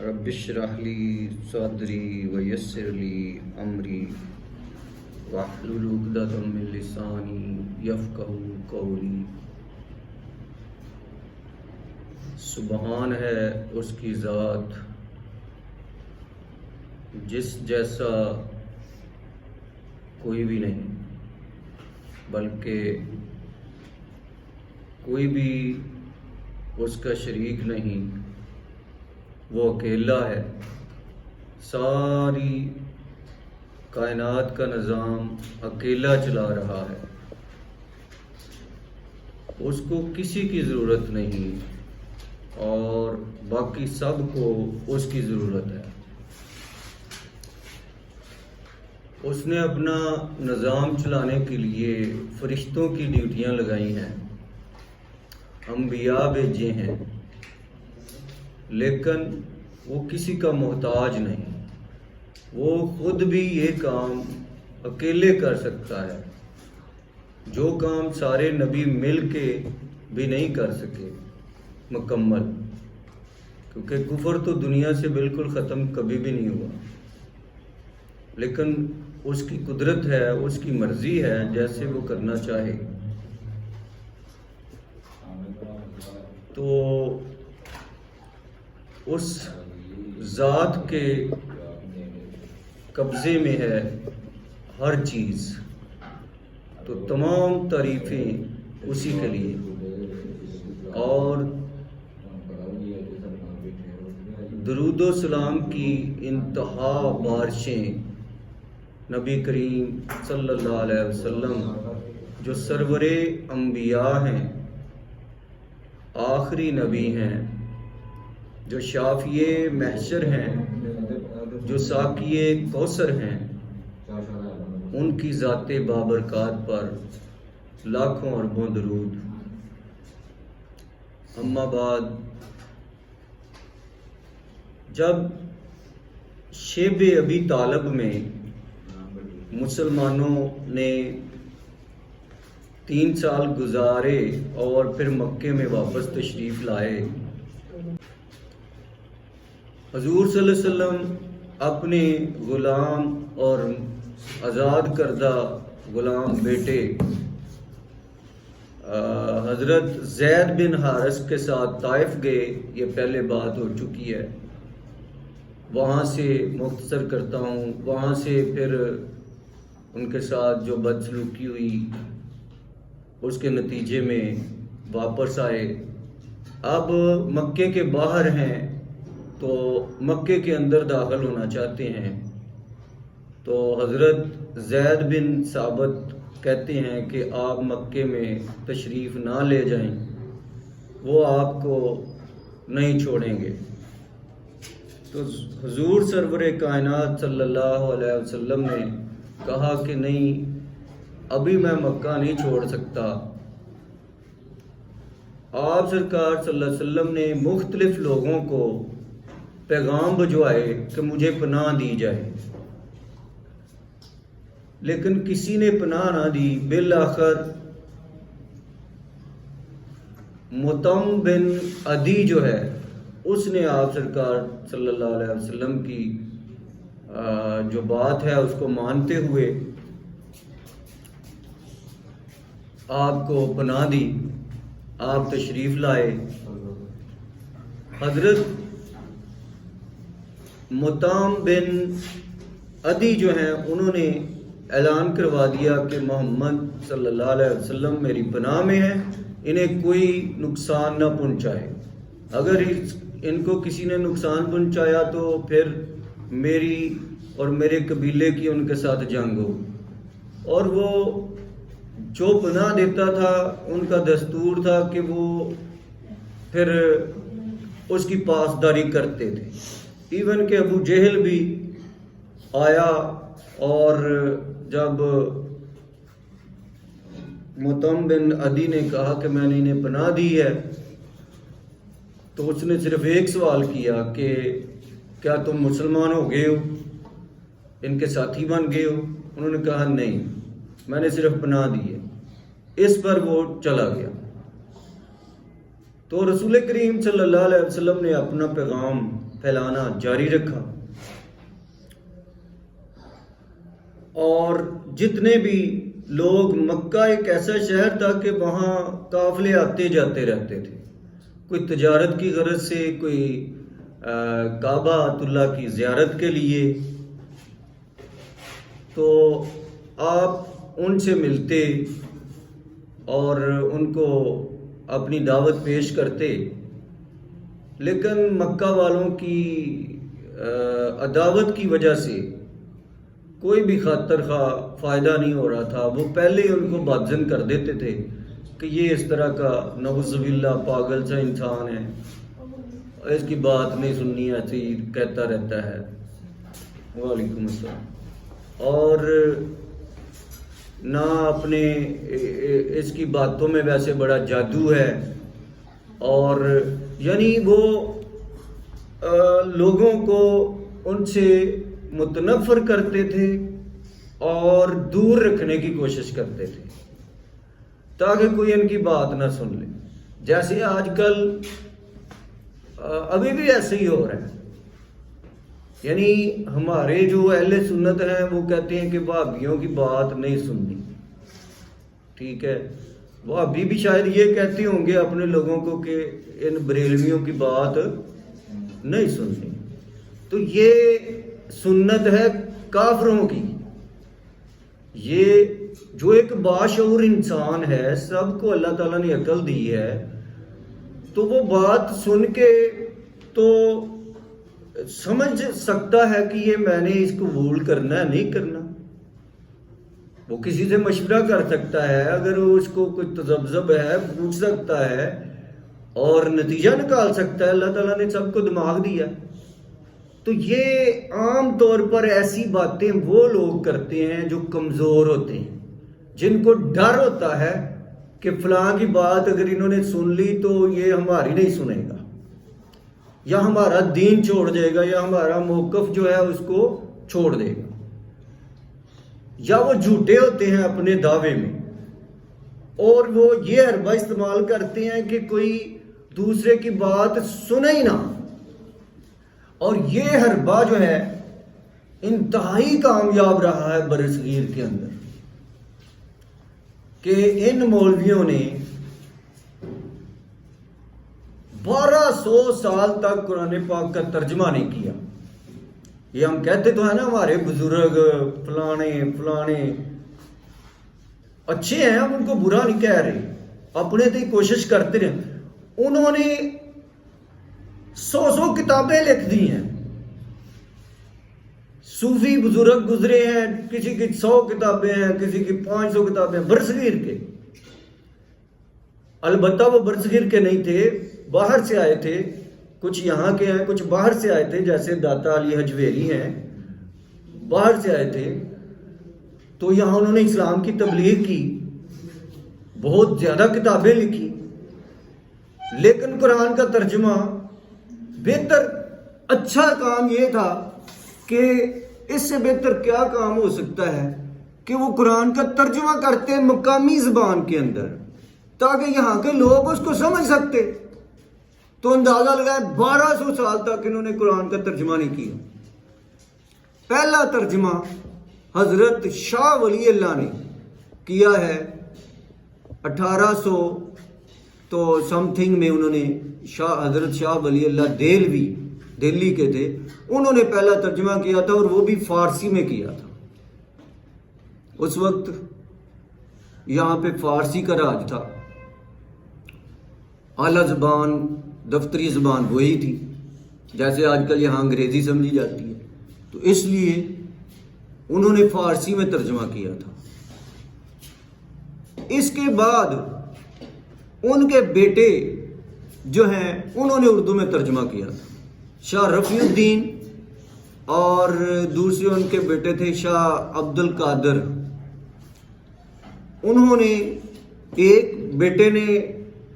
رب اشرح لی صدری ویسر لی امری واحلل عقدۃ من لسانی یفقہوا قولی۔ سبحان ہے اس کی ذات جس جیسا کوئی بھی نہیں، بلکہ کوئی بھی اس کا شریک نہیں، وہ اکیلا ہے، ساری کائنات کا نظام اکیلا چلا رہا ہے، اس کو کسی کی ضرورت نہیں اور باقی سب کو اس کی ضرورت ہے۔ اس نے اپنا نظام چلانے کے لیے فرشتوں کی ڈیوٹیاں لگائی ہیں، انبیاء بھیجے ہیں، لیکن وہ کسی کا محتاج نہیں، وہ خود بھی یہ کام اکیلے کر سکتا ہے، جو کام سارے نبی مل کے بھی نہیں کر سکے مکمل، کیونکہ کفر تو دنیا سے بالکل ختم کبھی بھی نہیں ہوا، لیکن اس کی قدرت ہے، اس کی مرضی ہے، جیسے وہ کرنا چاہے۔ تو اس ذات کے قبضے میں ہے ہر چیز، تو تمام تعریفیں اسی کے لیے، اور درود و سلام کی انتہا بارشیں نبی کریم صلی اللہ علیہ وسلم جو سرور انبیاء ہیں، آخری نبی ہیں، جو شافی محشر ہیں، جو ساقی کوثر ہیں، ان کی ذات بابرکات پر لاکھوں اربوں درود۔ اما بعد، جب شیب ابی طالب میں مسلمانوں نے 3 سال گزارے اور پھر مکے میں واپس تشریف لائے، حضور صلی اللہ علیہ وسلم اپنے غلام اور آزاد کردہ غلام بیٹے حضرت زید بن حارث کے ساتھ طائف گئے، یہ پہلے بات ہو چکی ہے، وہاں سے مختصر کرتا ہوں، وہاں سے پھر ان کے ساتھ جو بدسلوکی ہوئی اس کے نتیجے میں واپس آئے۔ اب مکے کے باہر ہیں تو مکے کے اندر داخل ہونا چاہتے ہیں، تو حضرت زید بن ثابت کہتے ہیں کہ آپ مکے میں تشریف نہ لے جائیں، وہ آپ کو نہیں چھوڑیں گے۔ تو حضور سرور کائنات صلی اللہ علیہ وسلم نے کہا کہ نہیں، ابھی میں مکہ نہیں چھوڑ سکتا۔ آپ سرکار صلی اللہ علیہ وسلم نے مختلف لوگوں کو پیغام بھجوائے کہ مجھے پناہ دی جائے، لیکن کسی نے پناہ نہ دی۔ بالآخر مطعم بن عدی جو ہے، اس نے آپ سرکار صلی اللہ علیہ وسلم کی جو بات ہے اس کو مانتے ہوئے آپ کو پناہ دی، آپ تشریف لائے۔ حضرت مطعم بن عدی جو ہیں، انہوں نے اعلان کروا دیا کہ محمد صلی اللہ علیہ وسلم میری پناہ میں ہے، انہیں کوئی نقصان نہ پہنچائے، اگر ان کو کسی نے نقصان پہنچایا تو پھر میری اور میرے قبیلے کی ان کے ساتھ جنگ ہو۔ اور وہ جو پناہ دیتا تھا، ان کا دستور تھا کہ وہ پھر اس کی پاسداری کرتے تھے۔ ایون کہ ابو جہل بھی آیا اور جب مطعم بن عدی نے کہا کہ میں نے انہیں پناہ دی ہے، تو اس نے صرف ایک سوال کیا کہ کیا تم مسلمان ہو گئے ہو، ان کے ساتھی بن گئے ہو؟ انہوں نے کہا نہیں، میں نے صرف پناہ دی ہے۔ اس پر وہ چلا گیا۔ تو رسول کریم صلی اللہ علیہ وسلم نے اپنا پیغام پھیلانا جاری رکھا، اور جتنے بھی لوگ، مکہ ایک ایسا شہر تھا کہ وہاں قافلے آتے جاتے رہتے تھے، کوئی تجارت کی غرض سے، کوئی کعبہ اللہ کی زیارت کے لیے، تو آپ ان سے ملتے اور ان کو اپنی دعوت پیش کرتے، لیکن مکہ والوں کی عداوت کی وجہ سے کوئی بھی خاطر خواہ فائدہ نہیں ہو رہا تھا، وہ پہلے ہی ان کو بادزن کر دیتے تھے کہ یہ اس طرح کا نعوذ باللہ پاگل سا انسان ہے، اس کی بات نہیں سننی، ایسے ہی کہتا رہتا ہے۔ وعلیکم السلام۔ اور نہ اپنے اس کی باتوں میں ویسے بڑا جادو ہے، اور یعنی وہ لوگوں کو ان سے متنفر کرتے تھے اور دور رکھنے کی کوشش کرتے تھے تاکہ کوئی ان کی بات نہ سن لے، جیسے آج کل ابھی بھی ایسے ہی ہو رہا ہے۔ یعنی ہمارے جو اہل سنت ہیں وہ کہتے ہیں کہ وہابیوں کی بات نہیں سننی، ٹھیک ہے، وہابی بھی شاید یہ کہتے ہوں گے اپنے لوگوں کو کہ ان بریلویوں کی بات نہیں سننی، تو یہ سنت ہے کافروں کی۔ یہ جو ایک باشعور انسان ہے، سب کو اللہ تعالیٰ نے عقل دی ہے، تو وہ بات سن کے تو سمجھ سکتا ہے کہ یہ میں نے اس کو قبول کرنا ہے نہیں کرنا، وہ کسی سے مشورہ کر سکتا ہے، اگر وہ اس کو کوئی تذبذب ہے پوچھ سکتا ہے اور نتیجہ نکال سکتا ہے، اللہ تعالیٰ نے سب کو دماغ دیا۔ تو یہ عام طور پر ایسی باتیں وہ لوگ کرتے ہیں جو کمزور ہوتے ہیں، جن کو ڈر ہوتا ہے کہ فلاں کی بات اگر انہوں نے سن لی تو یہ ہماری نہیں سنے گا، یا ہمارا دین چھوڑ دے گا، یا ہمارا موقف جو ہے اس کو چھوڑ دے گا، یا وہ جھوٹے ہوتے ہیں اپنے دعوے میں، اور وہ یہ حربہ استعمال کرتے ہیں کہ کوئی دوسرے کی بات سنے ہی نہ، اور یہ حربہ جو ہے انتہائی کامیاب رہا ہے برصغیر کے اندر، کہ ان مولویوں نے 1200 سال تک قرآن پاک کا ترجمہ نہیں کیا۔ یہ ہم کہتے تو ہیں نا ہمارے بزرگ فلانے فلانے اچھے ہیں، ہم ان کو برا نہیں کہہ رہے، اپنے تو کوشش کرتے رہے، انہوں نے 100 کتابیں لکھ دی ہیں، صوفی بزرگ گزرے ہیں، کسی کی 100 کتابیں ہیں، کسی کی 500 کتابیں ہیں برصغیر کے۔ البتہ وہ برصغیر کے نہیں تھے، باہر سے آئے تھے، کچھ یہاں کے ہیں، کچھ باہر سے آئے تھے، جیسے داتا علی حجویری ہیں، باہر سے آئے تھے، تو یہاں انہوں نے اسلام کی تبلیغ کی، بہت زیادہ کتابیں لکھی، لیکن قرآن کا ترجمہ بہتر اچھا کام یہ تھا کہ اس سے بہتر کیا کام ہو سکتا ہے کہ وہ قرآن کا ترجمہ کرتے مقامی زبان کے اندر تاکہ یہاں کے لوگ اس کو سمجھ سکتے۔ تو اندازہ لگائے 1200 سال تک انہوں نے قرآن کا ترجمہ نہیں کیا۔ پہلا ترجمہ حضرت شاہ ولی اللہ نے کیا ہے 1800 تو سم تھنگ میں، انہوں نے حضرت شاہ ولی اللہ دہلوی دہلی کے تھے، انہوں نے پہلا ترجمہ کیا تھا، اور وہ بھی فارسی میں کیا تھا۔ اس وقت یہاں پہ فارسی کا راج تھا، اعلیٰ زبان دفتری زبان وہی تھی، جیسے آج کل یہاں انگریزی سمجھی جاتی ہے، تو اس لیے انہوں نے فارسی میں ترجمہ کیا تھا۔ اس کے بعد ان کے بیٹے جو ہیں انہوں نے اردو میں ترجمہ کیا تھا، شاہ رفیع الدین، اور دوسرے ان کے بیٹے تھے شاہ عبد القادر۔ انہوں نے، ایک بیٹے نے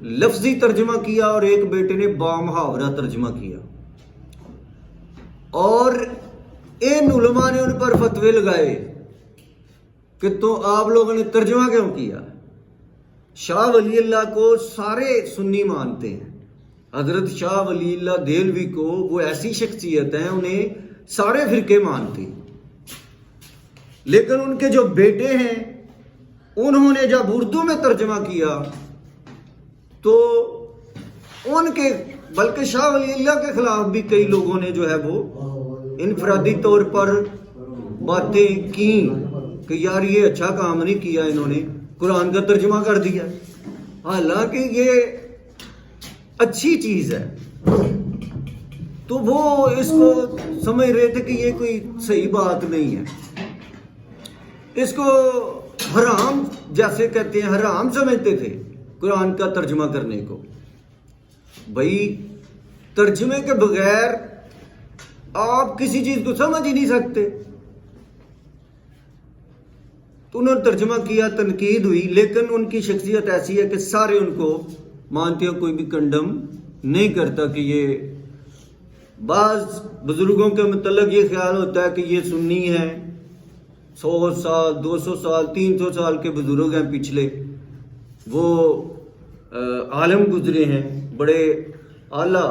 لفظی ترجمہ کیا اور ایک بیٹے نے بامحاورہ ترجمہ کیا، اور ان علماء نے ان پر فتوے لگائے کہ تو آپ لوگوں نے ترجمہ کیوں کیا؟ شاہ ولی اللہ کو سارے سنی مانتے ہیں، حضرت شاہ ولی اللہ دہلوی کو وہ ایسی شخصیت ہیں انہیں سارے فرقے مانتے، لیکن ان کے جو بیٹے ہیں انہوں نے جب اردو میں ترجمہ کیا تو ان کے بلکہ شاہ ولی اللہ کے خلاف بھی کئی لوگوں نے جو ہے وہ انفرادی طور پر باتیں کی کہ یار یہ اچھا کام نہیں کیا انہوں نے، قرآن کا ترجمہ کر دیا، حالانکہ یہ اچھی چیز ہے۔ تو وہ اس کو سمجھ رہے تھے کہ یہ کوئی صحیح بات نہیں ہے، اس کو حرام جیسے کہتے ہیں حرام سمجھتے تھے قرآن کا ترجمہ کرنے کو۔ بھائی ترجمے کے بغیر آپ کسی چیز کو سمجھ ہی نہیں سکتے۔ تو انہوں نے ترجمہ کیا، تنقید ہوئی، لیکن ان کی شخصیت ایسی ہے کہ سارے ان کو مانتے ہیں، کوئی بھی کنڈم نہیں کرتا کہ یہ۔ بعض بزرگوں کے متعلق یہ خیال ہوتا ہے کہ یہ سنی ہے، 100 سال 200 سال 300 سال کے بزرگ ہیں پچھلے، وہ عالم گزرے ہیں، بڑے اعلیٰ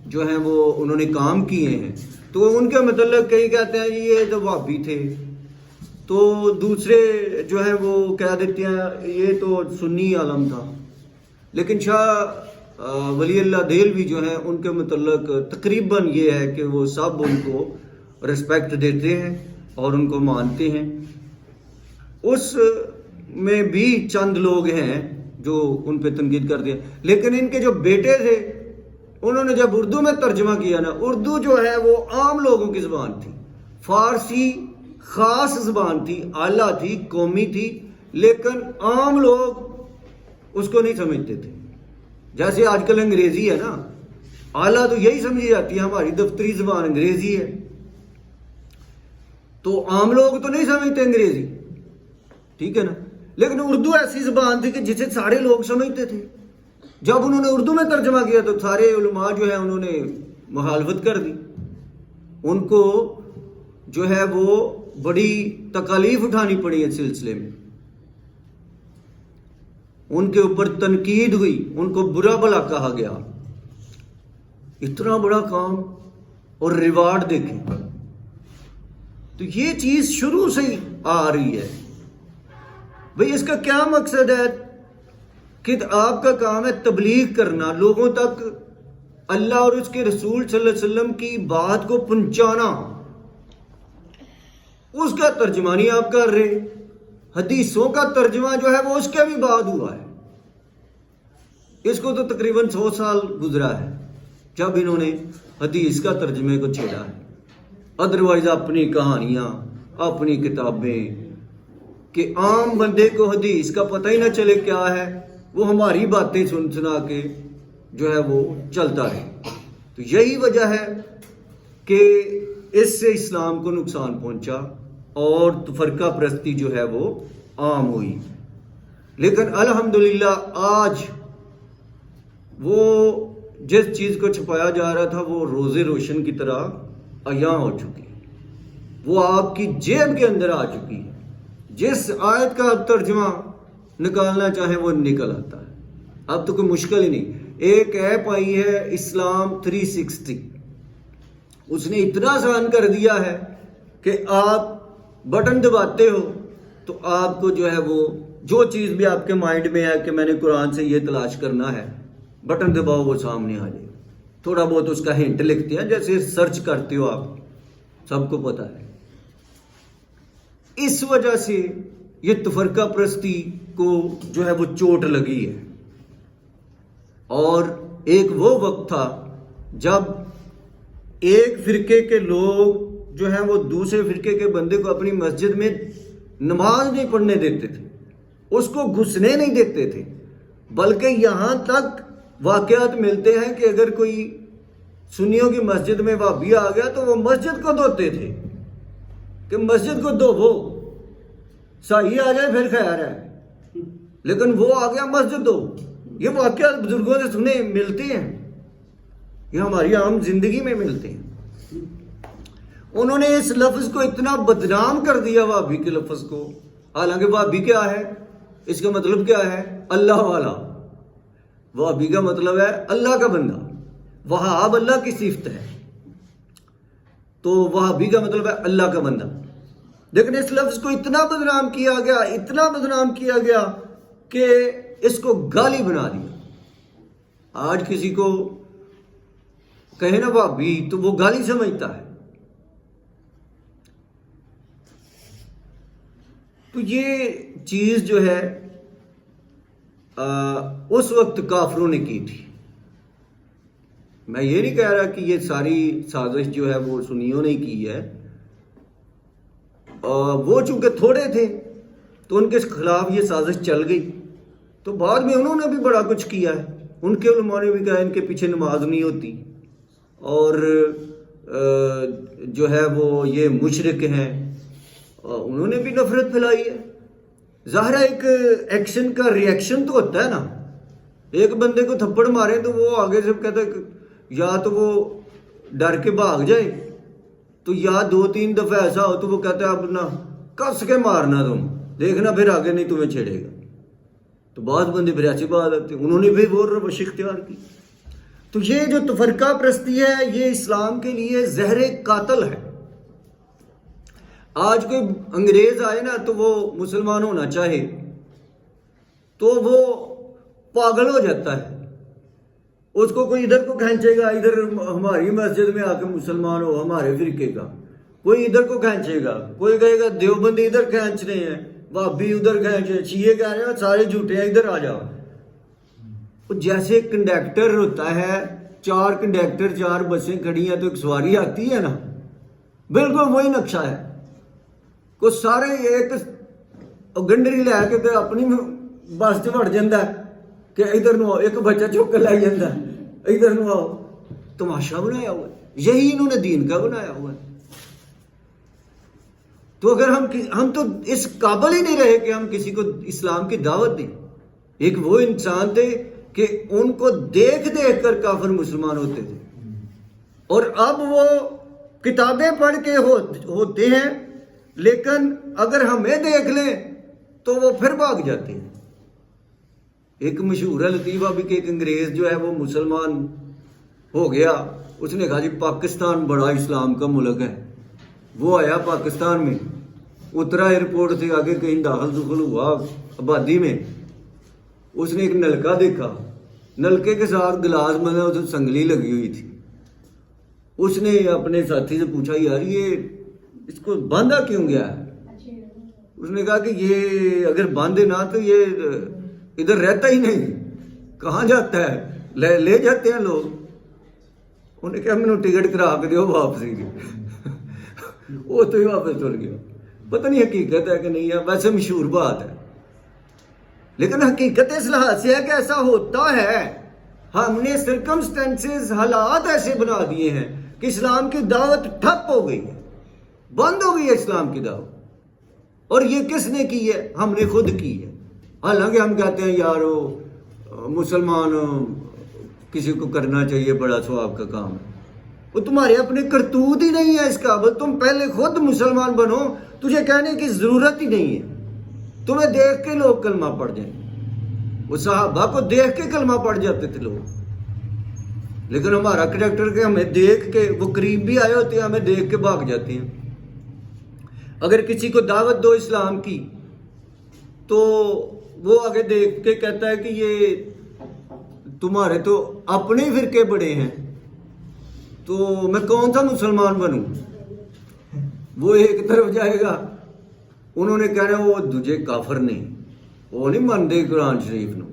جو ہیں وہ انہوں نے کام کیے ہیں، تو ان کے متعلق کئی کہتے ہیں یہ تو وہابی تھے، تو دوسرے جو ہیں وہ کہہ دیتے ہیں یہ تو سنی عالم تھا۔ لیکن شاہ ولی اللہ دہلوی جو ہیں ان کے متعلق تقریباً یہ ہے کہ وہ سب ان کو رسپیکٹ دیتے ہیں اور ان کو مانتے ہیں۔ اس میں بھی چند لوگ ہیں جو ان پہ تنقید کرتے ہیں، لیکن ان کے جو بیٹے تھے انہوں نے جب اردو میں ترجمہ کیا نا، اردو جو ہے وہ عام لوگوں کی زبان تھی، فارسی خاص زبان تھی، اعلیٰ تھی، قومی تھی، لیکن عام لوگ اس کو نہیں سمجھتے تھے۔ جیسے آج کل انگریزی ہے نا، اعلیٰ تو یہی سمجھی جاتی ہے، ہماری دفتری زبان انگریزی ہے، تو عام لوگ تو نہیں سمجھتے انگریزی، ٹھیک ہے نا، لیکن اردو ایسی زبان تھی کہ جسے سارے لوگ سمجھتے تھے۔ جب انہوں نے اردو میں ترجمہ کیا تو سارے علماء جو ہے انہوں نے مخالفت کر دی، ان کو جو ہے وہ بڑی تکالیف اٹھانی پڑی اس سلسلے میں، ان کے اوپر تنقید ہوئی، ان کو برا بھلا کہا گیا۔ اتنا بڑا کام اور ریوارڈ دیکھیں، تو یہ چیز شروع سے ہی آ رہی ہے۔ بھئی اس کا کیا مقصد ہے کہ آپ کا کام ہے تبلیغ کرنا، لوگوں تک اللہ اور اس کے رسول صلی اللہ علیہ وسلم کی بات کو پہنچانا، اس کا ترجمہ نہیں آپ کر رہے۔ حدیثوں کا ترجمہ جو ہے وہ اس کے بھی بعد ہوا ہے، اس کو تو تقریباً 100 سال گزرا ہے جب انہوں نے حدیث کا ترجمے کو چھیڑا ہے۔ ادروائز اپنی کہانیاں، اپنی کتابیں، کہ عام بندے کو حدیث کا پتہ ہی نہ چلے کیا ہے، وہ ہماری باتیں سنا کے جو ہے وہ چلتا رہے۔ تو یہی وجہ ہے کہ اس سے اسلام کو نقصان پہنچا اور فرقہ پرستی جو ہے وہ عام ہوئی۔ لیکن الحمدللہ آج وہ جس چیز کو چھپایا جا رہا تھا وہ روز روشن کی طرح عیاں ہو چکی ہے، وہ آپ کی جیب کے اندر آ چکی ہے۔ جس آیت کا آپ ترجمہ نکالنا چاہیں وہ نکل آتا ہے، اب تو کوئی مشکل ہی نہیں۔ ایک ایپ آئی ہے اسلام 360، اس نے اتنا آسان کر دیا ہے کہ آپ بٹن دباتے ہو تو آپ کو جو ہے وہ جو چیز بھی آپ کے مائنڈ میں ہے کہ میں نے قرآن سے یہ تلاش کرنا ہے، بٹن دباؤ وہ سامنے آ جائے۔ تھوڑا بہت اس کا ہنٹ لکھتے ہیں، جیسے سرچ کرتے ہو آپ، سب کو پتا ہے۔ اس وجہ سے یہ تفرقہ پرستی کو جو ہے وہ چوٹ لگی ہے۔ اور ایک وہ وقت تھا جب ایک فرقے کے لوگ جو ہیں وہ دوسرے فرقے کے بندے کو اپنی مسجد میں نماز نہیں پڑھنے دیتے تھے، اس کو گھسنے نہیں دیتے تھے، بلکہ یہاں تک واقعات ملتے ہیں کہ اگر کوئی سنیوں کی مسجد میں وہابی آ گیا تو وہ مسجد کو دھوتے تھے کہ مسجد کو دھوو، صحیح آ جائے پھر خیر ہے، لیکن وہ آ گیا مسجد دو۔ یہ واقعات بزرگوں سے سنے ملتے ہیں، یہ ہماری عام زندگی میں ملتے ہیں۔ انہوں نے اس لفظ کو اتنا بدنام کر دیا وہابی کے لفظ کو، حالانکہ وہابی کیا ہے، اس کا مطلب کیا ہے؟ اللہ والا۔ وہابی کا مطلب ہے اللہ کا بندہ، وہاب اللہ کی صفت ہے، تو وہابی کا مطلب ہے اللہ کا بندہ۔ لیکن اس لفظ کو اتنا بدنام کیا گیا، اتنا بدنام کیا گیا کہ اس کو گالی بنا دیا۔ آج کسی کو کہے نا وہابی تو وہ گالی سمجھتا ہے۔ تو یہ چیز جو ہے اس وقت کافروں نے کی تھی۔ میں یہ نہیں کہہ رہا کہ یہ ساری سازش جو ہے وہ سنیوں نے کی ہے، وہ چونکہ تھوڑے تھے تو ان کے خلاف یہ سازش چل گئی، تو بعد میں انہوں نے بھی بڑا کچھ کیا ہے۔ ان کے علماء نے بھی کہا ان کے پیچھے نماز نہیں ہوتی، اور جو ہے وہ یہ مشرک ہیں، انہوں نے بھی نفرت پھیلائی ہے۔ ظاہر ہے ایک ایکشن کا ری ایکشن تو ہوتا ہے نا، ایک بندے کو تھپڑ مارے تو وہ آگے سے کہتا ہے کہ یا تو وہ ڈر کے بھاگ جائے، تو یا 2-3 دفعہ ایسا ہو تو وہ کہتا ہے اب نا کس کے مارنا تم دیکھنا پھر آگے نہیں تمہیں چھیڑے گا۔ تو بعض بندے پھر ایسی بات آتے ہیں، انہوں نے بھی وہ روش اختیار کی۔ تو یہ جو تفرقہ پرستی ہے یہ اسلام کے لیے زہر قاتل ہے۔ آج کوئی انگریز آئے نا تو وہ مسلمان ہونا چاہے تو وہ پاگل ہو جاتا ہے، اس کو کوئی ادھر کو کھینچے گا، ادھر ہماری مسجد میں آ کے مسلمان ہو ہمارے فرقے کا، کوئی ادھر کو کھینچے گا، کوئی کہے گا دیوبندی ادھر کھینچ رہے ہیں، وہابی ادھر کھینچ رہے ہیں، شیعہ کہہ رہے ہیں سارے جھوٹے ہیں ادھر آ جاؤ۔ جیسے کنڈکٹر ہوتا ہے، 4 کنڈکٹر 4 بسیں کھڑی ہیں تو ایک سواری آتی ہے نا، بالکل وہی نقشہ ہے۔ کو سارے ایک گنڈری لے کے اپنی بس چ وڑ جاتا ہے کہ ادھر نو آؤ، ایک بچہ چک کے لے جاتا ہے ادھر نو آؤ۔ تماشا بنایا ہوا ہے، یہی انہوں نے دین کا بنایا ہوا ہے۔ تو اگر ہم تو اس قابل ہی نہیں رہے کہ ہم کسی کو اسلام کی دعوت دیں۔ ایک وہ انسان تھے کہ ان کو دیکھ دیکھ کر کافر مسلمان ہوتے تھے، اور اب وہ کتابیں پڑھ کے ہوتے ہیں، لیکن اگر ہمیں دیکھ لیں تو وہ پھر بھاگ جاتے ہیں۔ ایک مشہور ہے لطیفہ بھی کہ ایک انگریز جو ہے وہ مسلمان ہو گیا، اس نے کہا جی پاکستان بڑا اسلام کا ملک ہے۔ وہ آیا پاکستان میں، اترا ایئرپورٹ سے آگے کہیں داخل ہوا آبادی میں، اس نے ایک نلکا دیکھا، نلکے کے ساتھ گلاس میں اسے سنگلی لگی ہوئی تھی۔ اس نے اپنے ساتھی سے پوچھا یار یہ اس کو باندھا کیوں گیا ہے؟ اس نے کہا کہ یہ اگر باندھے نہ تو یہ ادھر رہتا ہی نہیں، کہاں جاتا ہے، لے جاتے ہیں لوگ۔ انہوں نے کہا میں نے ٹکٹ کرا کے دیو واپسی کی۔ وہ تو ہی واپس چل گیا۔ پتہ نہیں حقیقت ہے کہ نہیں ہے، ویسے مشہور بات ہے، لیکن حقیقت اس لحاظ سے ہے کہ ایسا ہوتا ہے۔ ہم نے سرکمسٹینسز، حالات ایسے بنا دیے ہیں کہ اسلام کی دعوت ٹھپ ہو گئی ہے، بند ہو گئی ہے اسلام کی دعوت۔ اور یہ کس نے کی ہے؟ ہم نے خود کی ہے۔ حالانکہ ہم کہتے ہیں یارو مسلمان کسی کو کرنا چاہیے، بڑا ثواب کا کام ہے۔ وہ تمہارے اپنے کرتوت ہی نہیں ہے اس قابل، تم پہلے خود مسلمان بنو، تجھے کہنے کی ضرورت ہی نہیں ہے۔ تمہیں دیکھ کے لوگ کلمہ پڑھ جائیں، وہ صحابہ کو دیکھ کے کلمہ پڑھ جاتے تھے لوگ، لیکن ہمارا کریکٹر کہ ہمیں دیکھ کے، وہ قریب بھی آئے ہوتے ہیں ہمیں دیکھ کے بھاگ جاتے ہیں۔ اگر کسی کو دعوت دو اسلام کی تو وہ آگے دیکھ کے کہتا ہے کہ یہ تمہارے تو اپنے فرقے بڑے ہیں، تو میں کون سا مسلمان بنوں؟ وہ ایک طرف جائے گا، انہوں نے کہنا وہ دوجے کافر نہیں، وہ نہیں مانتے قرآن شریف نو،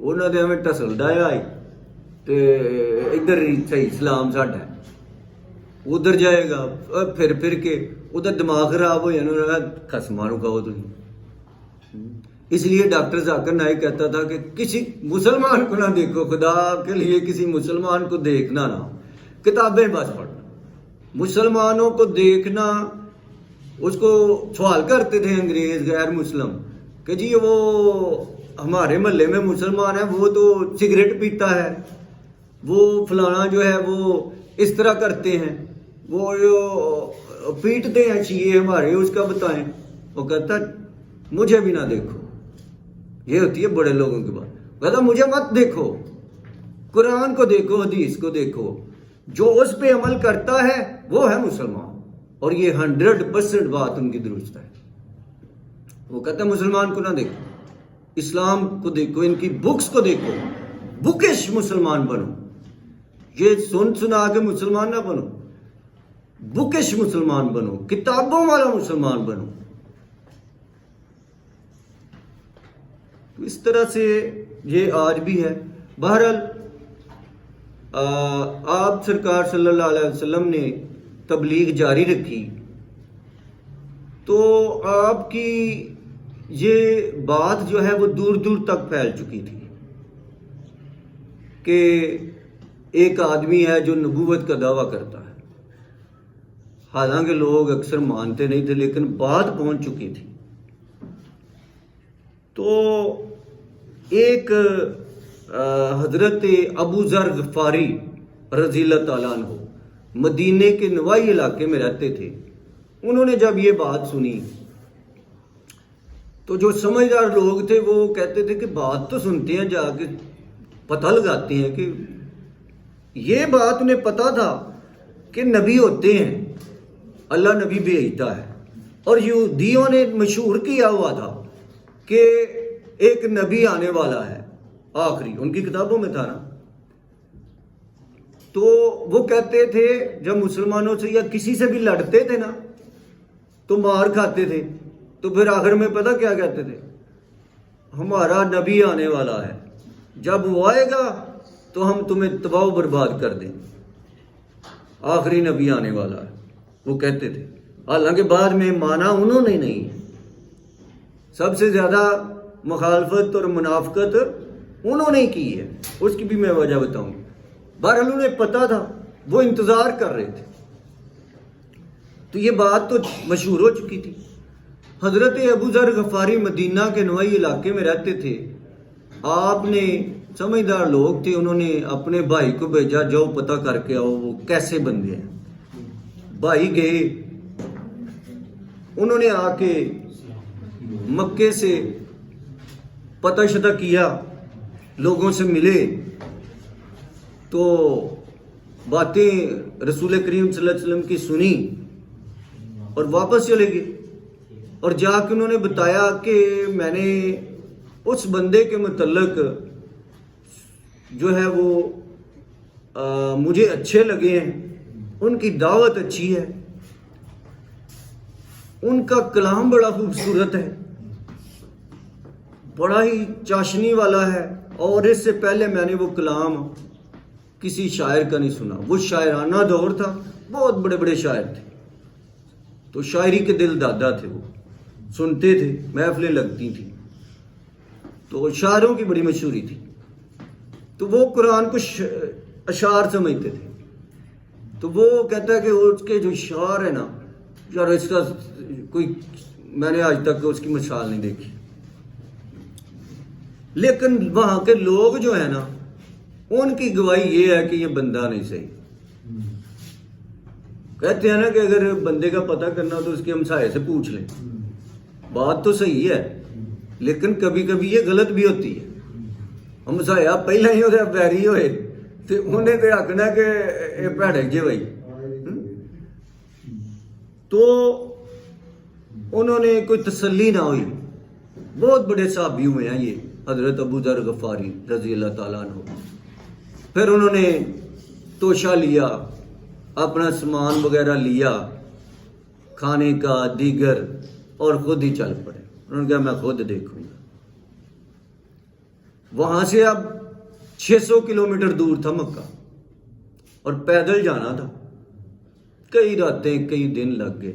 انہوں نے ہمیں ٹسل ڈایا تے ادھر صحیح اسلام ساڈا ہے۔ ادھر جائے گا پھر کے ادھر دماغ خراب ہو جانا، خسما رو کہو تھی۔ اس لیے ڈاکٹر ذاکر نائک کہتا تھا کہ کسی مسلمان کو نہ دیکھو، خدا کے لیے کسی مسلمان کو دیکھنا نہ، کتابیں بس پڑھنا۔ مسلمانوں کو دیکھنا، اس کو سوال کرتے تھے انگریز غیر مسلم کہ جی وہ ہمارے محلے میں مسلمان ہے، وہ تو سگریٹ پیتا ہے، وہ فلانا جو ہے وہ اس طرح کرتے ہیں، وہ پیٹتے ہیں شیعہ ہمارے، اس کا بتائیں۔ وہ کہتا مجھے بھی نہ دیکھو۔ یہ ہوتی ہے بڑے لوگوں کی بات۔ کہتا مجھے مت دیکھو، قرآن کو دیکھو، حدیث کو دیکھو، جو اس پہ عمل کرتا ہے وہ ہے مسلمان. اور یہ 100% بات ان کی درست ہے. وہ کہتا ہے مسلمان کو نہ دیکھو، اسلام کو دیکھو، ان کی بکس کو دیکھو، بکش مسلمان بنو. یہ سن سنا کے مسلمان نہ بنو، بکش مسلمان بنو، کتابوں والا مسلمان بنو. تو اس طرح سے یہ آج بھی ہے. بہرحال آپ سرکار صلی اللہ علیہ وسلم نے تبلیغ جاری رکھی تو آپ کی یہ بات جو ہے وہ دور دور تک پھیل چکی تھی کہ ایک آدمی ہے جو نبوت کا دعویٰ کرتا ہے. حالانکہ لوگ اکثر مانتے نہیں تھے لیکن بات پہنچ چکی تھی. تو ایک حضرت ابو ذر غفاری رضی اللہ تعالیٰ عنہ مدینے کے نوائی علاقے میں رہتے تھے. انہوں نے جب یہ بات سنی تو جو سمجھدار لوگ تھے وہ کہتے تھے کہ بات تو سنتے ہیں، جا کے پتہ لگاتے ہیں کہ یہ بات انہیں پتا تھا کہ نبی ہوتے ہیں، اللہ نبی بھیجتا ہے. اور یہودیوں نے مشہور کیا ہوا تھا کہ ایک نبی آنے والا ہے آخری، ان کی کتابوں میں تھا نا. تو وہ کہتے تھے جب مسلمانوں سے یا کسی سے بھی لڑتے تھے نا تو مار کھاتے تھے. تو پھر آخر میں پتہ کیا کہتے تھے؟ ہمارا نبی آنے والا ہے، جب وہ آئے گا تو ہم تمہیں تباہ و برباد کر دیں، آخری نبی آنے والا ہے، وہ کہتے تھے. حالانکہ بعد میں مانا انہوں نے نہیں. سب سے زیادہ مخالفت اور منافقت انہوں نے کی ہے، اس کی بھی میں وجہ بتاؤں. بہرحال انہیں پتا تھا، وہ انتظار کر رہے تھے. تو یہ بات تو مشہور ہو چکی تھی. حضرت ابو ذر غفاری مدینہ کے نوائی علاقے میں رہتے تھے. آپ نے سمجھدار لوگ تھے، انہوں نے اپنے بھائی کو بھیجا جاؤ پتہ کر کے آؤ وہ کیسے بندے ہیں. بھائی گئے، انہوں نے آ کے مکے سے پتہ شتہ کیا، لوگوں سے ملے تو باتیں رسول کریم صلی اللہ علیہ وسلم کی سنی اور واپس چلے گئے. اور جا کے انہوں نے بتایا کہ میں نے اس بندے کے متعلق جو ہے وہ مجھے اچھے لگے ہیں، ان کی دعوت اچھی ہے، ان کا کلام بڑا خوبصورت ہے، بڑا ہی چاشنی والا ہے، اور اس سے پہلے میں نے وہ کلام کسی شاعر کا نہیں سنا. وہ شاعرانہ دور تھا، بہت بڑے بڑے شاعر تھے، تو شاعری کے دل دادا تھے، وہ سنتے تھے، محفلیں لگتی تھیں، تو شاعروں کی بڑی مشہوری تھی. تو وہ قرآن کو اشعار سمجھتے تھے. تو وہ کہتا ہے کہ اس کے جو شعر ہے نا یار، اس کا کوئی میں نے آج تک اس کی مثال نہیں دیکھی. لیکن وہاں کے لوگ جو ہیں نا ان کی گواہی یہ ہے کہ یہ بندہ نہیں صحیح. کہتے ہیں نا کہ اگر بندے کا پتہ کرنا تو اس کے ہمسائے سے پوچھ لیں. بات تو صحیح ہے لیکن کبھی کبھی یہ غلط بھی ہوتی ہے. ہمسایا پہلے ہی وہ بیری ہوئے تو انہیں تو آخنا کہ یہ بھڑے جے بھائی. تو انہوں نے کوئی تسلی نہ ہوئی. بہت بڑے صحابی ہوئے ہیں یہ حضرت ابو ذر غفاری رضی اللہ تعالیٰ عنہ. پھر انہوں نے توشہ لیا، اپنا سامان وغیرہ لیا کھانے کا دیگر، اور خود ہی چل پڑے. انہوں نے کہا میں خود دیکھوں گا. وہاں سے اب 600 کلومیٹر دور تھا مکہ اور پیدل جانا تھا. کئی راتیں کئی دن لگ گئے،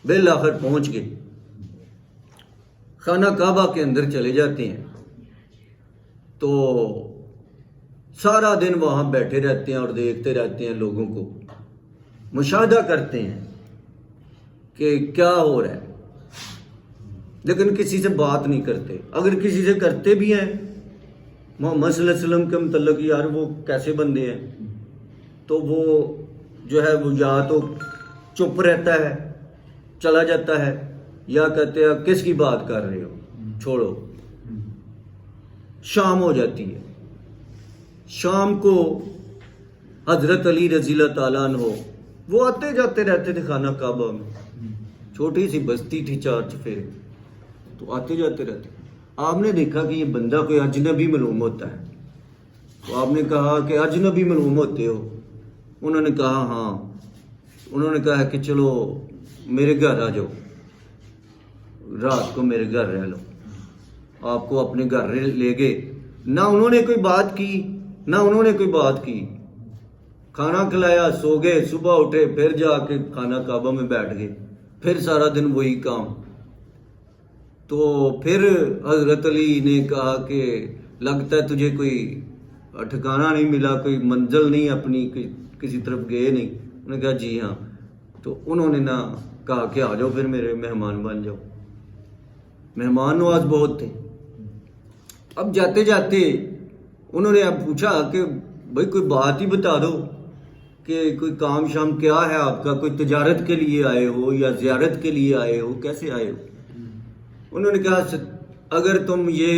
بالآخر پہنچ گئے. خانہ کعبہ کے اندر چلے جاتے ہیں تو سارا دن وہاں بیٹھے رہتے ہیں اور دیکھتے رہتے ہیں، لوگوں کو مشاہدہ کرتے ہیں کہ کیا ہو رہا ہے، لیکن کسی سے بات نہیں کرتے. اگر کسی سے کرتے بھی ہیں محمد صلی اللہ علیہ وسلم کے متعلق یار وہ کیسے بندے ہیں، تو وہ جو ہے وہ یا تو چپ رہتا ہے چلا جاتا ہے یا کہتے ہیں کس کی بات کر رہے ہو چھوڑو. شام ہو جاتی ہے. شام کو حضرت علی رضی اللہ تعالیٰ عنہ وہ آتے جاتے رہتے تھے خانہ کعبہ میں. چھوٹی سی بستی تھی 4 چفیرے، تو آتے جاتے رہتے. آپ نے دیکھا کہ یہ بندہ کوئی اجنبی معلوم ہوتا ہے، تو آپ نے کہا کہ اجنبی معلوم ہوتے ہو؟ انہوں نے کہا ہاں. انہوں نے کہا کہ چلو میرے گھر آ جاؤ، رات کو میرے گھر رہ لو. آپ کو اپنے گھر لے گئے. نہ انہوں نے کوئی بات کی، نہ انہوں نے کوئی بات کی. کھانا کھلایا، سو گئے. صبح اٹھے، پھر جا کے خانہ کعبہ میں بیٹھ گئے. پھر سارا دن وہی کام. تو پھر حضرت علی نے کہا کہ لگتا ہے تجھے کوئی ٹھکانہ نہیں ملا، کوئی منزل نہیں اپنی، کسی طرف گئے نہیں. انہوں نے کہا جی ہاں. تو انہوں نے نہ کہا کہ آ جاؤ پھر میرے مہمان بن جاؤ. مہمان نواز بہت تھے. اب جاتے جاتے انہوں نے اب پوچھا کہ بھائی کوئی بات ہی بتا دو کہ کوئی کام شام کیا ہے آپ کا، کوئی تجارت کے لیے آئے ہو یا زیارت کے لیے آئے ہو، کیسے آئے ہو؟ انہوں نے کہا اگر تم یہ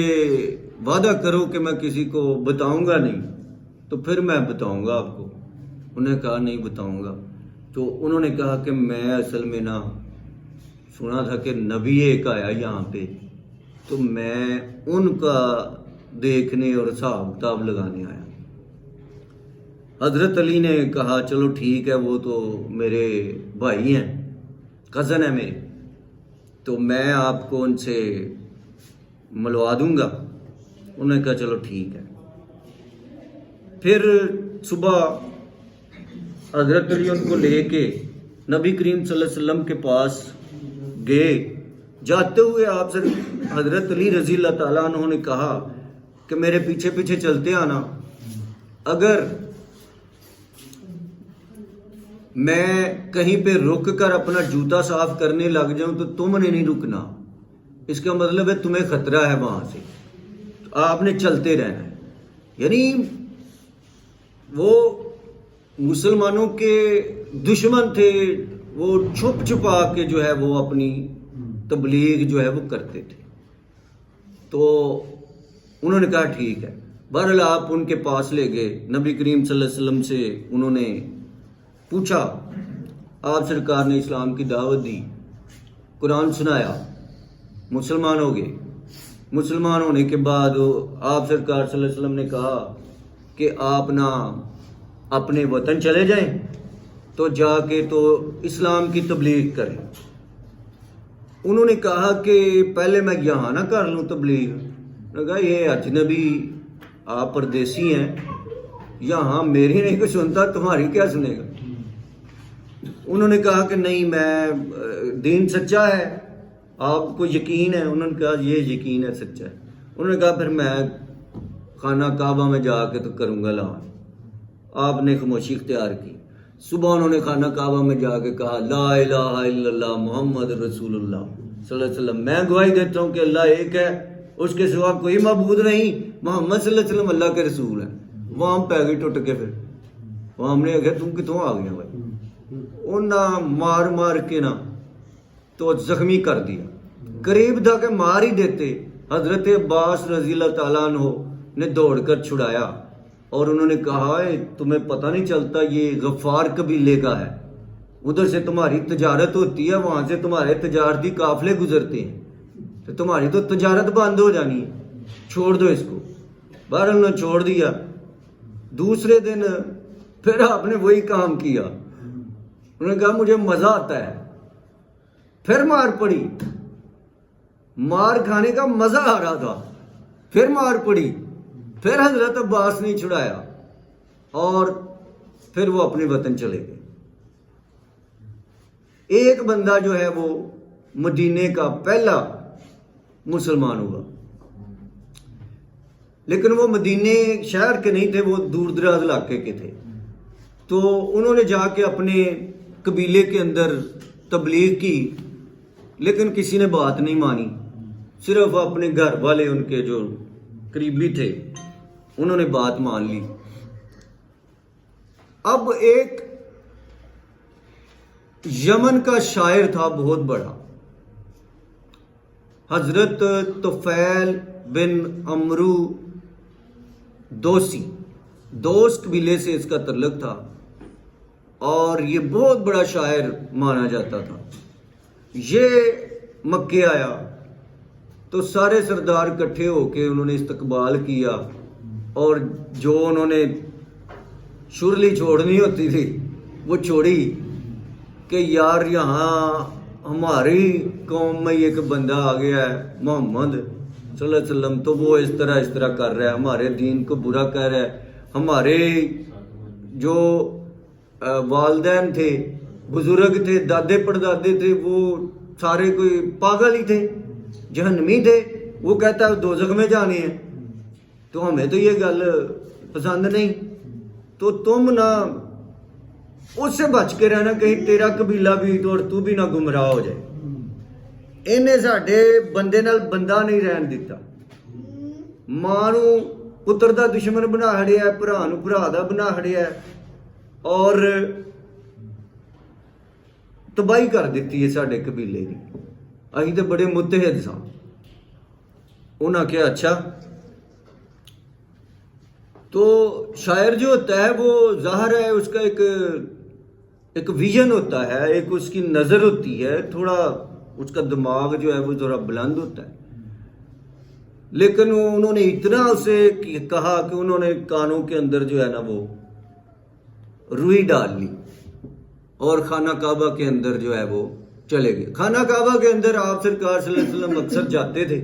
وعدہ کرو کہ میں کسی کو بتاؤں گا نہیں تو پھر میں بتاؤں گا آپ کو. انہوں نے کہا نہیں بتاؤں گا. تو انہوں نے کہا کہ میں اصل میں نہ سنا تھا کہ نبی ایک آیا یہاں پہ، تو میں ان کا دیکھنے اور حساب کتاب لگانے آیا. حضرت علی نے کہا چلو ٹھیک ہے، وہ تو میرے بھائی ہیں، کزن ہے میرے، تو میں آپ کو ان سے ملوا دوں گا. انہوں نے کہا چلو ٹھیک ہے. پھر صبح حضرت علی ان کو لے کے نبی کریم صلی اللہ علیہ وسلم کے پاس گئے. جاتے ہوئے آپ سے حضرت علی رضی اللہ تعالیٰ عنہ نے کہا کہ میرے پیچھے پیچھے چلتے آنا. اگر میں کہیں پہ رک کر اپنا جوتا صاف کرنے لگ جاؤں تو تم نے نہیں رکنا. اس کا مطلب ہے تمہیں خطرہ ہے وہاں سے، تو آپ نے چلتے رہنا ہے. یعنی وہ مسلمانوں کے دشمن تھے، وہ چھپ چھپا کے جو ہے وہ اپنی تبلیغ جو ہے وہ کرتے تھے. تو انہوں نے کہا ٹھیک ہے. بہرحال آپ ان کے پاس لے گئے. نبی کریم صلی اللہ علیہ وسلم سے انہوں نے پوچھا. آپ سرکار نے اسلام کی دعوت دی، قرآن سنایا، مسلمان ہو گئے. مسلمان ہونے کے بعد آپ سرکار صلی اللہ علیہ وسلم نے کہا کہ آپ نہ اپنے وطن چلے جائیں تو جا کے تو اسلام کی تبلیغ کریں. انہوں نے کہا کہ پہلے میں یہاں نہ کر لوں تبلیغ. انہوں نے کہا یہ اجنبی، آپ پردیسی ہیں، یہاں میری نہیں کوئی سنتا، تمہاری کیا سنے گا. انہوں نے کہا کہ نہیں، میں دین سچا ہے، آپ کو یقین ہے. انہوں نے کہا یہ یقین ہے، سچا ہے. انہوں نے کہا پھر میں خانہ کعبہ میں جا کے تو کروں گا اعلان. آپ نے خاموشی اختیار کی. صبح انہوں نے خانہ کعبہ میں جا کے کہا لا الہ الا اللہ محمد رسول اللہ صلی اللہ علیہ وسلم. میں گواہی دیتا ہوں کہ اللہ ایک ہے، اس کے سوا کوئی معبود نہیں، محمد صلی اللہ علیہ وسلم اللہ کے رسول ہیں. وہاں پہ گئی ٹوٹ کے. پھر وہاں ہم نے کہا تم کتوں آ گیا بھائی. انہاں مار مار کے نا تو زخمی کر دیا. قریب تھا کہ مار ہی دیتے. حضرت عباس رضی اللہ تعالیٰ عنہ نے دوڑ کر چھڑایا اور انہوں نے کہا تمہیں پتہ نہیں چلتا یہ غفار قبیلے کا ہے، ادھر سے تمہاری تجارت ہوتی ہے، وہاں سے تمہارے تجارتی قافلے گزرتے ہیں، تو تمہاری تو تجارت بند ہو جانی ہے، چھوڑ دو اس کو. بہرحال انہوں نے چھوڑ دیا. دوسرے دن پھر آپ نے وہی کام کیا. انہوں نے کہا مجھے مزہ آتا ہے. پھر مار پڑی. مار کھانے کا مزہ آ رہا تھا، پھر مار پڑی. پھر حضرت عباس نے چھڑایا اور پھر وہ اپنے وطن چلے گئے. ایک بندہ جو ہے وہ مدینے کا پہلا مسلمان ہوا، لیکن وہ مدینے شہر کے نہیں تھے، وہ دور دراز علاقے کے تھے. تو انہوں نے جا کے اپنے قبیلے کے اندر تبلیغ کی، لیکن کسی نے بات نہیں مانی. صرف اپنے گھر والے ان کے جو قریبی تھے انہوں نے بات مان لی. اب ایک یمن کا شاعر تھا بہت بڑا، حضرت طفیل بن عمرو دوس قبیلے سے اس کا تعلق تھا اور یہ بہت بڑا شاعر مانا جاتا تھا. یہ مکے آیا تو سارے سردار اکٹھے ہو کے انہوں نے استقبال کیا اور جو انہوں نے شرلی چھوڑنی ہوتی تھی وہ چھوڑی کہ یار یہاں ہماری قوم میں ایک بندہ آ گیا ہے محمد صلی اللہ علیہ وسلم، تو وہ اس طرح کر رہا ہے، ہمارے دین کو برا کہہ رہا ہے، ہمارے جو والدین تھے، بزرگ تھے، دادے پردادے تھے، وہ سارے کوئی پاگل ہی تھے، جہنمی تھے، وہ کہتا ہے دوزخ میں جانے ہیں. تو ہمیں تو یہ گل پسند نہیں، تو تم نہ اس سے بچ کے رہنا، کہیں تیرا قبیلہ بھی اور تو بھی نہ گمراہ ہو جائے. انہیں ساڈے بندے نال بندہ نہیں رہن دیتا، ماں نو پتر دا دشمن بنا ہڑیا ہے، بھرا نو بھرا دا بنا ہڑیا ہے اور تباہی کر دیتی ہے ساڈے قبیلے کی. اسی تو بڑے متحد ساں. انہاں کیا اچھا، تو شاعر جو ہوتا ہے وہ ظاہر ہے اس کا ایک ویژن ہوتا ہے، ایک اس کی نظر ہوتی ہے، تھوڑا اس کا دماغ جو ہے وہ تھوڑا بلند ہوتا ہے. لیکن انہوں نے اتنا اسے کہا کہ انہوں نے کانوں کے اندر جو ہے نا وہ روئی ڈال لی اور خانہ کعبہ کے اندر جو ہے وہ چلے گئے. خانہ کعبہ کے اندر آپ سرکار صلی اللہ علیہ وسلم اکثر جاتے تھے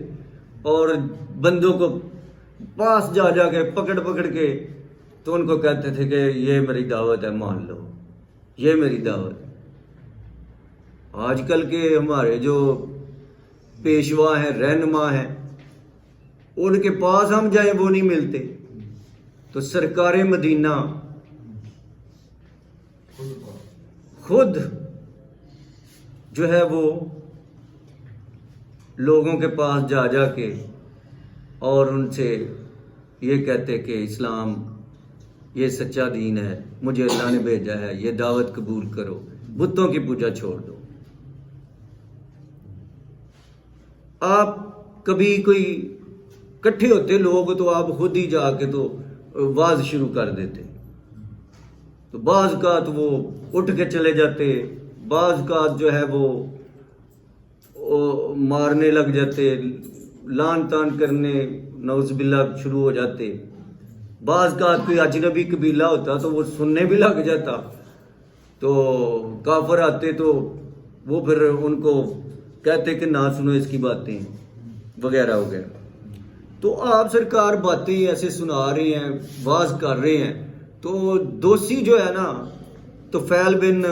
اور بندوں کو پاس جا کے پکڑ کے تو ان کو کہتے تھے کہ یہ میری دعوت ہے، مان لو، یہ میری دعوت ہے. آج کل کے ہمارے جو پیشوا ہیں، رہنما ہیں، ان کے پاس ہم جائیں وہ نہیں ملتے. تو سرکار مدینہ خود جو ہے وہ لوگوں کے پاس جا کے اور ان سے یہ کہتے کہ اسلام یہ سچا دین ہے، مجھے اللہ نے بھیجا ہے، یہ دعوت قبول کرو، بتوں کی پوجا چھوڑ دو. آپ کبھی کوئی کٹھے ہوتے لوگ تو آپ خود ہی جا کے تو واز شروع کر دیتے. تو بعض کا تو وہ اٹھ کے چلے جاتے، بعض کا جو ہے وہ مارنے لگ جاتے، لان تان کرنے نعوذ باللہ شروع ہو جاتے. بعض کا کوئی اجنبی قبیلہ ہوتا تو وہ سننے بھی لگ جاتا. تو کافر آتے تو وہ پھر ان کو کہتے کہ نہ سنو اس کی باتیں وغیرہ وغیرہ. تو آپ سرکار باتیں ایسے سنا رہے ہیں، واز کر رہے ہیں. تو دوسی جو ہے نا، تو فیل بن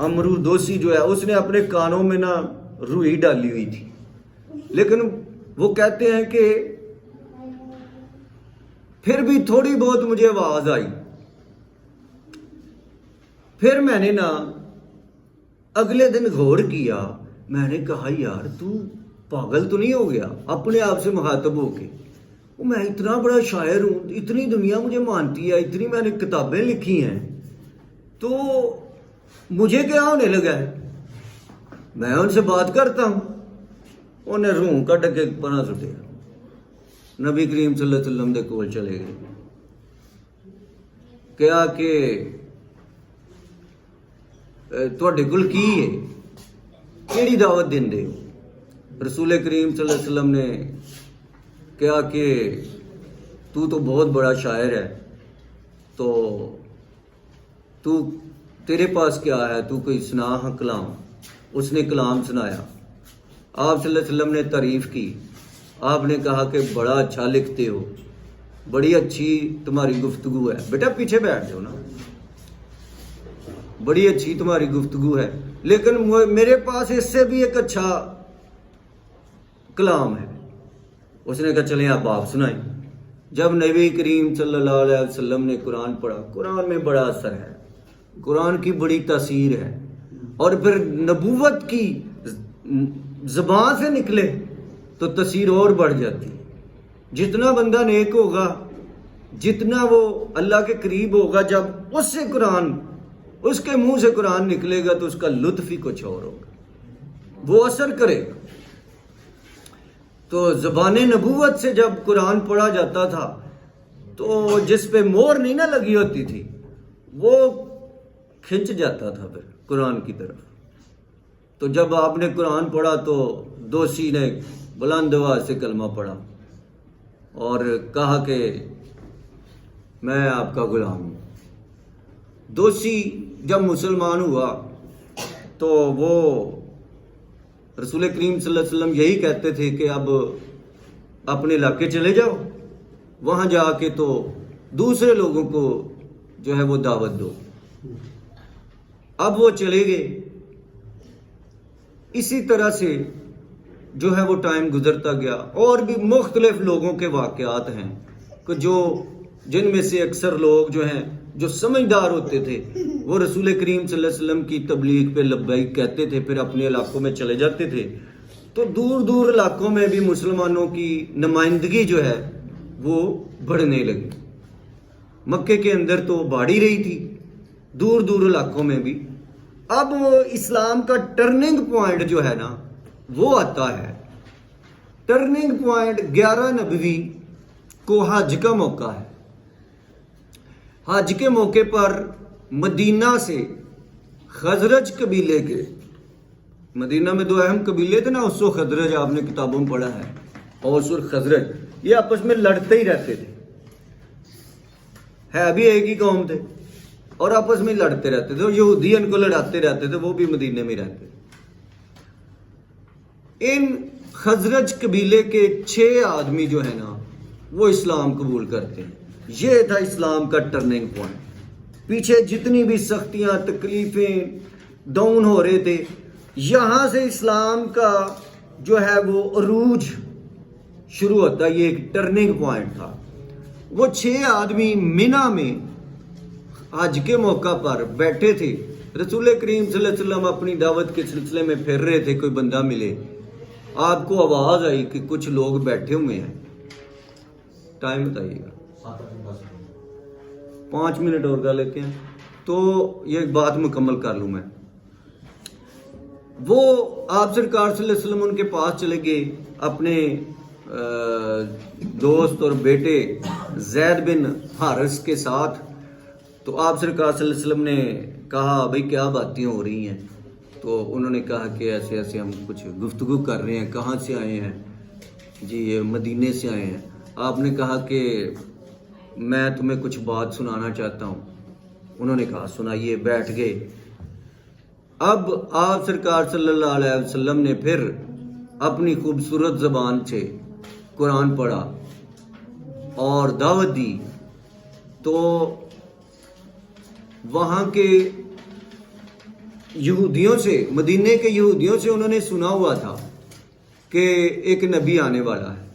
عمرو دوسی جو ہے اس نے اپنے کانوں میں نا روئی ڈالی ہوئی تھی، لیکن وہ کہتے ہیں کہ پھر بھی تھوڑی بہت مجھے آواز آئی. پھر میں نے نا اگلے دن غور کیا، میں نے کہا یار تو پاگل تو نہیں ہو گیا اپنے آپ سے مخاطب ہو کے؟ میں اتنا بڑا شاعر ہوں، اتنی دنیا مجھے مانتی ہے، اتنی میں نے کتابیں لکھی ہیں، تو مجھے کیا ہونے لگا ہے؟ میں ان سے بات کرتا ہوں. انہیں روح کٹ کے پناہ سٹیا، نبی کریم صلی اللہ علیہ وسلم دے کول چلے گئے. کیا کہ تواڈے کول کی ہے، کیڑی دعوت دیندے ہو؟ رسول کریم صلی اللہ علیہ وسلم نے کہا کہ تو بہت بڑا شاعر ہے، تو تیرے پاس کیا ہے، تو کوئی سنا ہاں کلام. اس نے کلام سنایا، آپ صلی اللہ علیہ وسلم نے تعریف کی. آپ نے کہا کہ بڑا اچھا لکھتے ہو، بڑی اچھی تمہاری گفتگو ہے. بیٹا پیچھے بیٹھ جاؤ نا، بڑی اچھی تمہاری گفتگو ہے، لیکن میرے پاس اس سے بھی ایک اچھا کلام ہے. اس نے کہا چلیں آپ سنائیں. جب نبی کریم صلی اللہ علیہ وسلم نے قرآن پڑھا، قرآن میں بڑا اثر ہے، قرآن کی بڑی تاثیر ہے، اور پھر نبوت کی زبان سے نکلے تو تاثیر اور بڑھ جاتی ہے. جتنا بندہ نیک ہوگا، جتنا وہ اللہ کے قریب ہوگا، جب اس سے قرآن، اس کے منہ سے قرآن نکلے گا تو اس کا لطف ہی کچھ اور ہوگا، وہ اثر کرے گا. تو زبان نبوت سے جب قرآن پڑھا جاتا تھا تو جس پہ مور نہیں نہ لگی ہوتی تھی وہ کھنچ جاتا تھا پھر قرآن کی طرف. تو جب آپ نے قرآن پڑھا تو دوشی نے بلند آواز سے کلمہ پڑھا اور کہا کہ میں آپ کا غلام ہوں. دوشی جب مسلمان ہوا تو وہ رسول کریم صلی اللہ علیہ وسلم یہی کہتے تھے کہ اب اپنے علاقے چلے جاؤ, وہاں جا کے تو دوسرے لوگوں کو جو ہے وہ دعوت دو. اب وہ چلے گئے. اسی طرح سے جو ہے وہ ٹائم گزرتا گیا. اور بھی مختلف لوگوں کے واقعات ہیں کہ جن میں سے اکثر لوگ جو ہیں جو سمجھدار ہوتے تھے وہ رسول کریم صلی اللہ علیہ وسلم کی تبلیغ پہ لبیک کہتے تھے, پھر اپنے علاقوں میں چلے جاتے تھے. تو دور دور علاقوں میں بھی مسلمانوں کی نمائندگی جو ہے وہ بڑھنے لگی. مکے کے اندر تو بڑھ رہی تھی, دور دور علاقوں میں بھی. اب وہ اسلام کا ٹرننگ پوائنٹ جو ہے نا وہ آتا ہے. ٹرننگ پوائنٹ 11 نبوی کو حج کا موقع ہے. حج کے موقع پر مدینہ سے خزرج قبیلے کے, مدینہ میں 2 اہم قبیلے تھے نا, اوس و خزرج, آپ نے کتابوں میں پڑھا ہے. اوس اور خزرج یہ آپس میں لڑتے ہی رہتے تھے, ہے بھی ایک ہی قوم تھے اور آپس میں لڑتے رہتے تھے. یہودی ان کو لڑاتے رہتے تھے, وہ بھی مدینے میں رہتے تھے. ان خزرج قبیلے کے 6 آدمی جو ہے نا وہ اسلام قبول کرتے ہیں. یہ تھا اسلام کا ٹرننگ پوائنٹ. پیچھے جتنی بھی سختیاں تکلیفیں ڈاؤن ہو رہے تھے, یہاں سے اسلام کا جو ہے وہ عروج شروع ہوتا. یہ ایک ٹرننگ پوائنٹ تھا. وہ 6 آدمی مینا میں حج کے موقع پر بیٹھے تھے. رسول کریم صلی اللہ علیہ وسلم اپنی دعوت کے سلسلے میں پھر رہے تھے. کوئی بندہ ملے, آپ کو آواز آئی کہ کچھ لوگ بیٹھے ہوئے ہیں. ٹائم بتائیے گا. 5 منٹ اور گا لیتے ہیں تو یہ بات مکمل کر لوں میں. وہ آپ سرکار صلی اللہ علیہ وسلم ان کے پاس چلے گئے اپنے دوست اور بیٹے زید بن حارث کے ساتھ. تو آپ سرکار صلی اللہ علیہ وسلم نے کہا بھئی کیا باتیں ہو رہی ہیں؟ تو انہوں نے کہا کہ ایسے ایسے ہم کچھ گفتگو کر رہے ہیں. کہاں سے آئے ہیں؟ جی یہ مدینے سے آئے ہیں. آپ نے کہا کہ میں تمہیں کچھ بات سنانا چاہتا ہوں. انہوں نے کہا سنائیے. بیٹھ گئے. اب آپ سرکار صلی اللہ علیہ وسلم نے پھر اپنی خوبصورت زبان سے قرآن پڑھا اور دعوت دی. تو وہاں کے یہودیوں سے, مدینے کے یہودیوں سے انہوں نے سنا ہوا تھا کہ ایک نبی آنے والا ہے.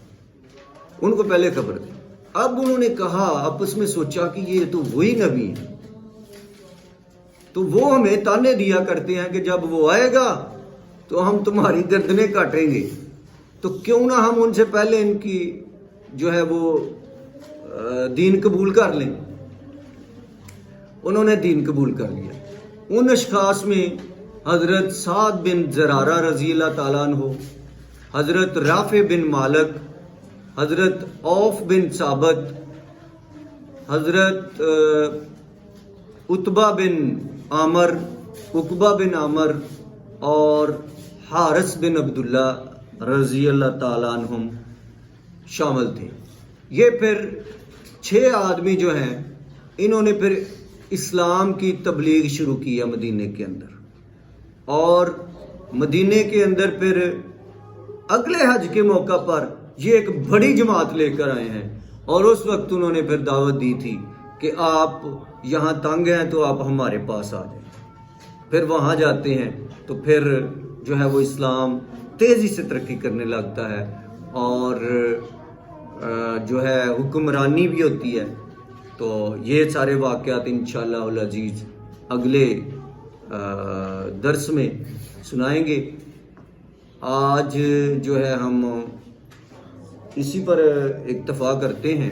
ان کو پہلے خبر تھی. اب انہوں نے کہا, آپس میں سوچا کہ یہ تو وہی نبی ہے. تو وہ ہمیں تانے دیا کرتے ہیں کہ جب وہ آئے گا تو ہم تمہاری گردنیں کاٹیں گے, تو کیوں نہ ہم ان سے پہلے ان کی جو ہے وہ دین قبول کر لیں. انہوں نے دین قبول کر لیا. ان اشخاص میں حضرت سعد بن زرارہ رضی اللہ تعالیٰ عنہ, حضرت رافع بن مالک, حضرت عوف بن ثابت, حضرت عتبہ بن عامر, عقبہ بن عامر اور حارث بن عبداللہ رضی اللہ تعالیٰ عنہم شامل تھے. یہ پھر 6 آدمی جو ہیں انہوں نے پھر اسلام کی تبلیغ شروع کیا مدینے کے اندر. اور مدینے کے اندر پھر اگلے حج کے موقع پر یہ ایک بڑی جماعت لے کر آئے ہیں. اور اس وقت انہوں نے پھر دعوت دی تھی کہ آپ یہاں تنگ ہیں تو آپ ہمارے پاس آ جائیں. پھر وہاں جاتے ہیں تو پھر جو ہے وہ اسلام تیزی سے ترقی کرنے لگتا ہے اور جو ہے حکمرانی بھی ہوتی ہے. تو یہ سارے واقعات انشاءاللہ العزیز اگلے درس میں سنائیں گے. آج جو ہے ہم اسی پر اکتفا کرتے ہیں.